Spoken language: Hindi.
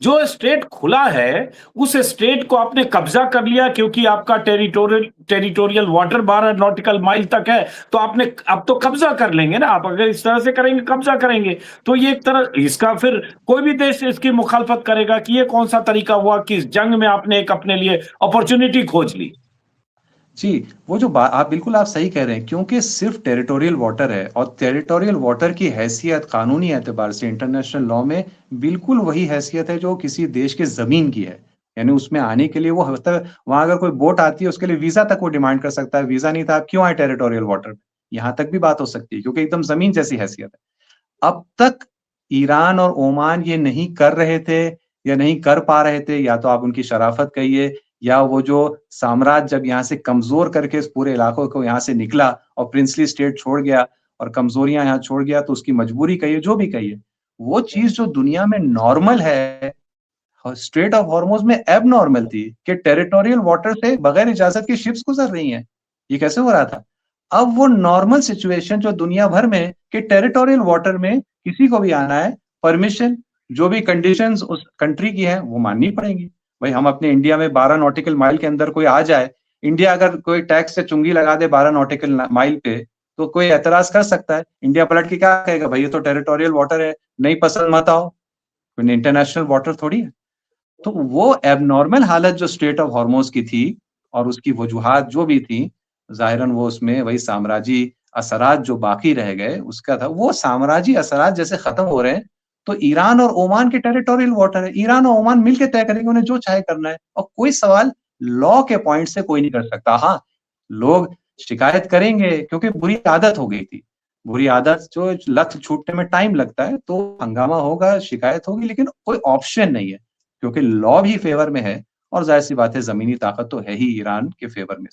जो स्टेट खुला है, उस स्टेट को आपने कब्जा कर लिया क्योंकि आपका टेरिटोरियल वाटर 12 नॉटिकल माइल तक है, तो आपने अब तो कब्जा कर लेंगे ना, आप अगर इस तरह से करेंगे, कब्जा करेंगे। तो ये एक तरह इसका फिर कोई भी देश इसकी मुखालफत करेगा कि ये कौन-सा तरीका हुआ कि इस जंग में आपने एक अपने लिए अपॉर्च्युनिटी खोज ली। जी, वो जो बा आप बिल्कुल आप सही कह रहे हैं, क्योंकि सिर्फ़ टेरिटोरियल वाटर है और टेरिटोरियल वाटर की हैसियत कानूनी एतबार से इंटरनेशनल लॉ में बिल्कुल वही हैसियत है जो किसी देश की ज़मीन की है। यानी उसमें आने के लिए वो मतलब वहाँ अगर कोई बोट आती है उसके लिए वीज़ा तक वो डिमांड कर सकता है, वीज़ा नहीं था आप क्यों आए टेरिटोरियल वाटर में? यहाँ तक भी बात हो सकती है क्योंकि एकदम ज़मीन जैसी हैसियत है। अब तक ईरान और ओमान ये नहीं कर रहे थे या नहीं कर पा रहे थे, या तो आप उनकी शराफ़त कहिए या वो जो साम्राज्य जब यहाँ से कमज़ोर करके इस पूरे इलाकों को यहाँ से निकला और प्रिंसली स्टेट छोड़ गया और कमज़ोरियाँ यहाँ छोड़ गया, तो उसकी मजबूरी कहिए, जो भी कहिए। वो चीज़ जो दुनिया में नॉर्मल है, स्ट्रेट ऑफ हॉर्मुज़ में एबनॉर्मल थी कि टेरिटोरियल वाटर से बगैर इजाज़त की शिप्स गुज़र रही हैं। ये कैसे हो रहा था? अब वो नॉर्मल सिचुएशन जो दुनिया भर में कि टेरिटोरियल वाटर में किसी को भी आना है, परमिशन जो भी कंडीशंस उस कंट्री की हैं, वो माननी पड़ेंगी। भई हम अपने इंडिया में 12 नॉटिकल माइल के अंदर कोई आ जाए, इंडिया अगर कोई टैक्स से चुंगी लगा दे 12 नॉटिकल माइल पे, तो कोई एतराज़ कर सकता है। इंडिया पलट के क्या कहेगा, भई ये तो टेरिटोरियल वाटर है, नहीं पसंद मत आओ। कोई इंटरनेशनल वाटर थोड़ी है। तो वो एब्नॉर्मल हालत जो स्ट्रेट ऑफ हॉर्मोज़ की थी और उसकी वजूहात जो भी थी, ज़ाहिरन वो उसमें वही साम्राज्यी असरात जो बाकी रह गए, उसका था। वो साम्राज्यी असरात जैसे खत्म हो रहे हैं, तो ईरान और ओमान के टेरिटोरियल वाटर है। ईरान और ओमान मिल के तय करेंगे उन्हें जो चाहे करना है और कोई सवाल लॉ के पॉइंट से कोई नहीं कर सकता। हाँ, लोग शिकायत करेंगे क्योंकि बुरी आदत हो गई थी। बुरी आदत जो लत छूटने में टाइम लगता है, तो हंगामा होगा, शिकायत होगी, लेकिन कोई ऑप्शन नहीं है। क्योंकि लॉ भी फ़ेवर में है और ज़ाहिर-सी बात है ज़मीनी ताकत तो है ही ईरान के फ़ेवर में।